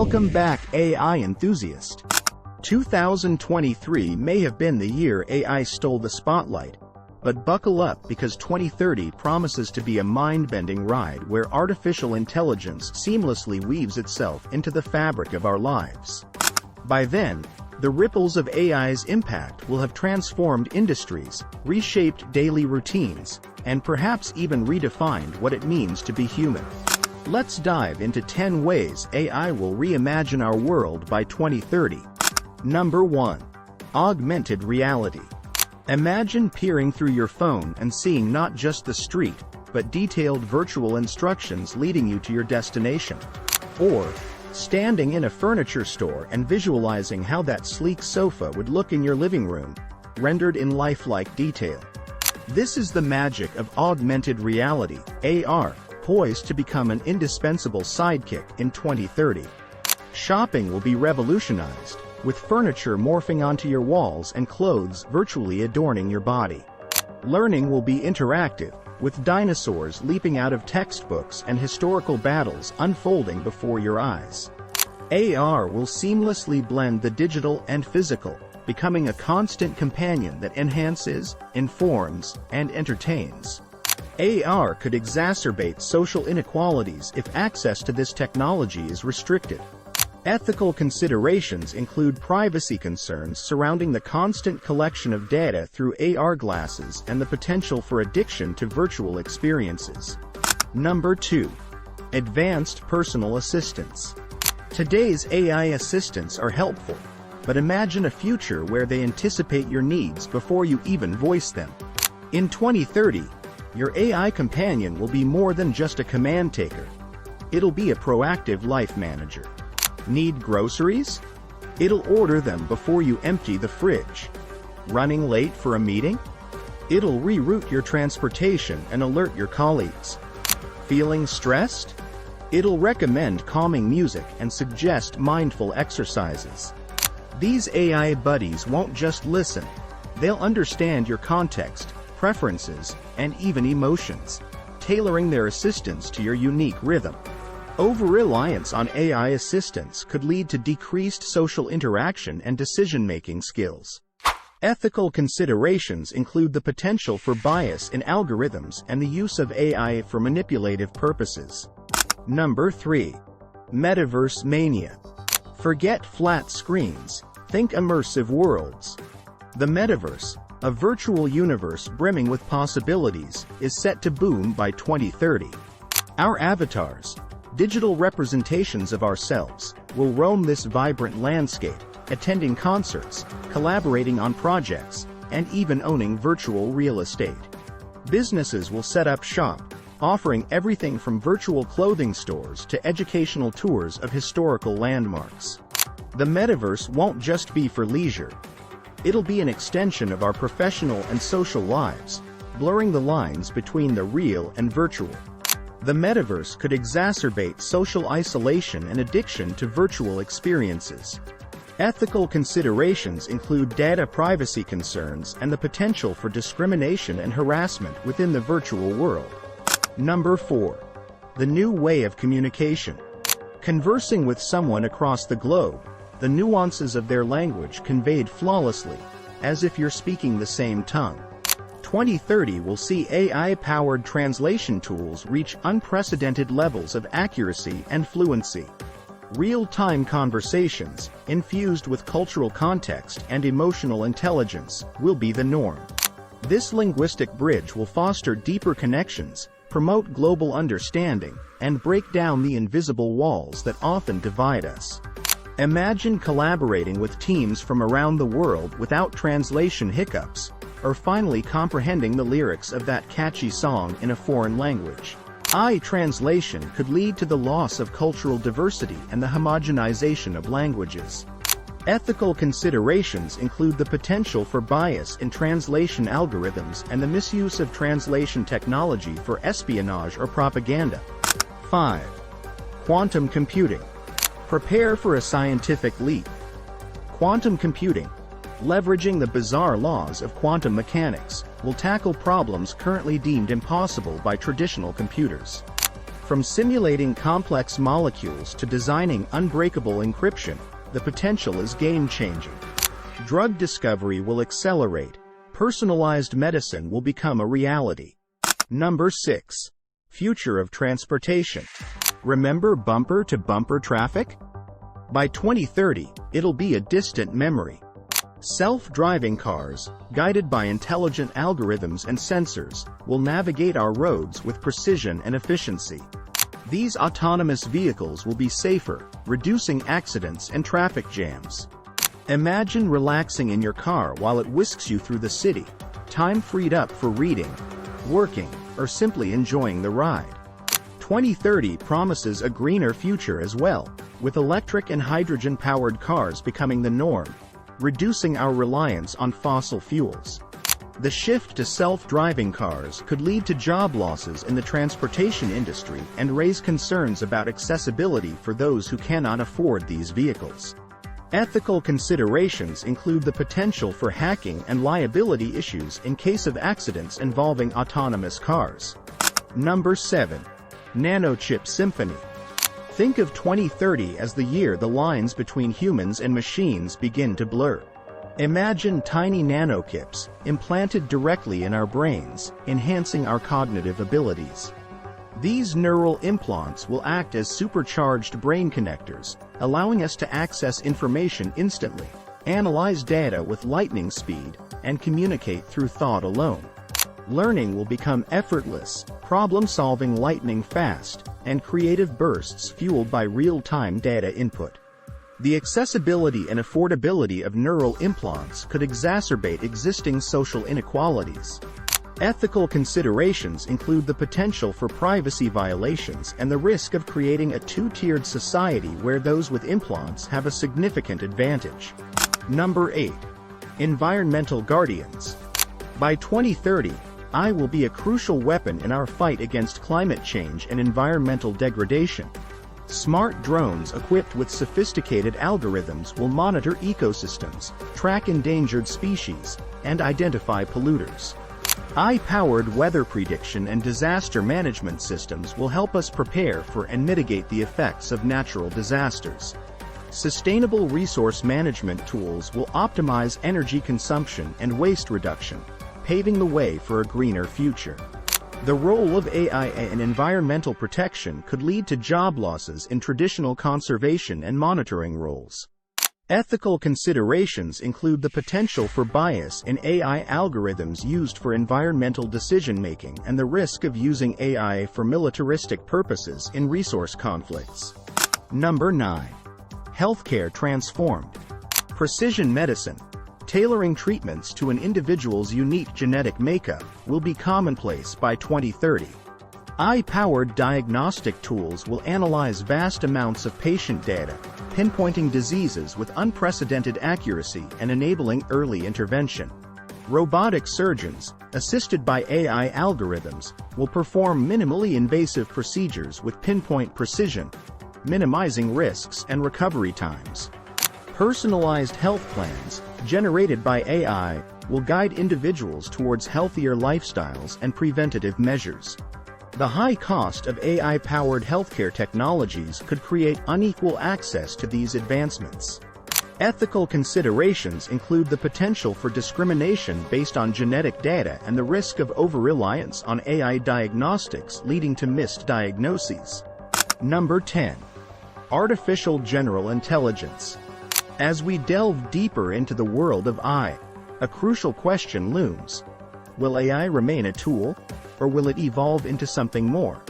Welcome back, AI enthusiast. 2023 may have been the year AI stole the spotlight, but buckle up because 2030 promises to be a mind-bending ride where artificial intelligence seamlessly weaves itself into the fabric of our lives. By then, the ripples of AI's impact will have transformed industries, reshaped daily routines, and perhaps even redefined what it means to be human. Let's dive into 10 ways AI will reimagine our world by 2030. Number 1. Augmented reality. Imagine peering through your phone and seeing not just the street, but detailed virtual instructions leading you to your destination. Or, standing in a furniture store and visualizing how that sleek sofa would look in your living room, rendered in lifelike detail. This is the magic of augmented reality, AR, poised to become an indispensable sidekick in 2030. Shopping will be revolutionized, with furniture morphing onto your walls and clothes virtually adorning your body. Learning will be interactive, with dinosaurs leaping out of textbooks and historical battles unfolding before your eyes. AR will seamlessly blend the digital and physical, becoming a constant companion that enhances, informs, and entertains. AR could exacerbate social inequalities if access to this technology is restricted. Ethical considerations include privacy concerns surrounding the constant collection of data through AR glasses and the potential for addiction to virtual experiences. Number 2. Advanced personal assistants. Today's AI assistants are helpful, but imagine a future where they anticipate your needs before you even voice them. In 2030, your AI companion will be more than just a command taker. It'll be a proactive life manager. Need groceries? It'll order them before you empty the fridge. Running late for a meeting? It'll reroute your transportation and alert your colleagues. Feeling stressed? It'll recommend calming music and suggest mindful exercises. These AI buddies won't just listen. They'll understand your context, preferences, and even emotions, tailoring their assistance to your unique rhythm. Over-reliance on AI assistants could lead to decreased social interaction and decision-making skills. Ethical considerations include the potential for bias in algorithms and the use of AI for manipulative purposes. Number 3. Metaverse Mania. Forget flat screens, think immersive worlds. The metaverse, a virtual universe brimming with possibilities, is set to boom by 2030. Our avatars, digital representations of ourselves, will roam this vibrant landscape, attending concerts, collaborating on projects, and even owning virtual real estate. Businesses will set up shop, offering everything from virtual clothing stores to educational tours of historical landmarks. The metaverse won't just be for leisure. It'll be an extension of our professional and social lives, blurring the lines between the real and virtual. The metaverse could exacerbate social isolation and addiction to virtual experiences. Ethical considerations include data privacy concerns and the potential for discrimination and harassment within the virtual world. Number 4. The new way of communication. Conversing with someone across the globe, the nuances of their language conveyed flawlessly, as if you're speaking the same tongue. 2030 will see AI-powered translation tools reach unprecedented levels of accuracy and fluency. Real-time conversations, infused with cultural context and emotional intelligence, will be the norm. This linguistic bridge will foster deeper connections, promote global understanding, and break down the invisible walls that often divide us. Imagine collaborating with teams from around the world without translation hiccups, or finally comprehending the lyrics of that catchy song in a foreign language. AI translation could lead to the loss of cultural diversity and the homogenization of languages. Ethical considerations include the potential for bias in translation algorithms and the misuse of translation technology for espionage or propaganda. 5. Quantum computing. Prepare for a scientific leap. Quantum computing, leveraging the bizarre laws of quantum mechanics, will tackle problems currently deemed impossible by traditional computers. From simulating complex molecules to designing unbreakable encryption, the potential is game-changing. Drug discovery will accelerate. Personalized medicine will become a reality. Number 6. Future of transportation. Remember bumper-to-bumper traffic? By 2030, it'll be a distant memory. Self-driving cars, guided by intelligent algorithms and sensors, will navigate our roads with precision and efficiency. These autonomous vehicles will be safer, reducing accidents and traffic jams. Imagine relaxing in your car while it whisks you through the city, time freed up for reading, working, or simply enjoying the ride. 2030 promises a greener future as well, with electric and hydrogen-powered cars becoming the norm, reducing our reliance on fossil fuels. The shift to self-driving cars could lead to job losses in the transportation industry and raise concerns about accessibility for those who cannot afford these vehicles. Ethical considerations include the potential for hacking and liability issues in case of accidents involving autonomous cars. Number 7. Nanochip Symphony. Think of 2030 as the year the lines between humans and machines begin to blur. Imagine tiny nanochips implanted directly in our brains, enhancing our cognitive abilities. These neural implants will act as supercharged brain connectors, allowing us to access information instantly, analyze data with lightning speed, and communicate through thought alone. Learning will become effortless, problem-solving lightning fast, and creative bursts fueled by real-time data input. The accessibility and affordability of neural implants could exacerbate existing social inequalities. Ethical considerations include the potential for privacy violations and the risk of creating a two-tiered society where those with implants have a significant advantage. Number 8. Environmental guardians. By 2030, AI will be a crucial weapon in our fight against climate change and environmental degradation. Smart drones equipped with sophisticated algorithms will monitor ecosystems, track endangered species, and identify polluters. AI-powered weather prediction and disaster management systems will help us prepare for and mitigate the effects of natural disasters. Sustainable resource management tools will optimize energy consumption and waste reduction, paving the way for a greener future. The role of AI in environmental protection could lead to job losses in traditional conservation and monitoring roles. Ethical considerations include the potential for bias in AI algorithms used for environmental decision-making and the risk of using AI for militaristic purposes in resource conflicts. Number 9. Healthcare transformed. Precision medicine, tailoring treatments to an individual's unique genetic makeup, will be commonplace by 2030. AI-powered diagnostic tools will analyze vast amounts of patient data, pinpointing diseases with unprecedented accuracy and enabling early intervention. Robotic surgeons, assisted by AI algorithms, will perform minimally invasive procedures with pinpoint precision, minimizing risks and recovery times. Personalized health plans, generated by AI, will guide individuals towards healthier lifestyles and preventative measures. The high cost of AI-powered healthcare technologies could create unequal access to these advancements. Ethical considerations include the potential for discrimination based on genetic data and the risk of over-reliance on AI diagnostics leading to missed diagnoses. Number 10. Artificial general intelligence. As we delve deeper into the world of AI, a crucial question looms. Will AI remain a tool, or will it evolve into something more?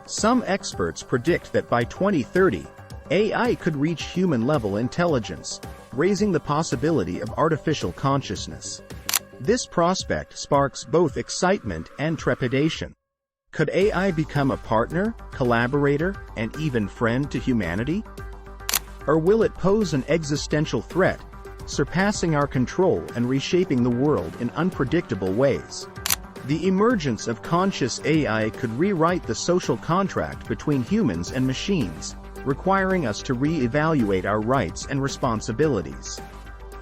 Some experts predict that by 2030, AI could reach human-level intelligence, raising the possibility of artificial consciousness. This prospect sparks both excitement and trepidation. Could AI become a partner, collaborator, and even friend to humanity? Or will it pose an existential threat, surpassing our control and reshaping the world in unpredictable ways? The emergence of conscious AI could rewrite the social contract between humans and machines, requiring us to re-evaluate our rights and responsibilities.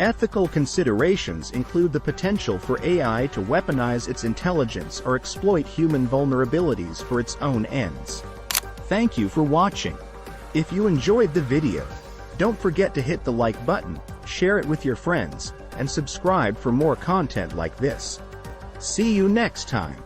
Ethical considerations include the potential for AI to weaponize its intelligence or exploit human vulnerabilities for its own ends. Thank you for watching. If you enjoyed the video, don't forget to hit the like button, share it with your friends, and subscribe for more content like this. See you next time.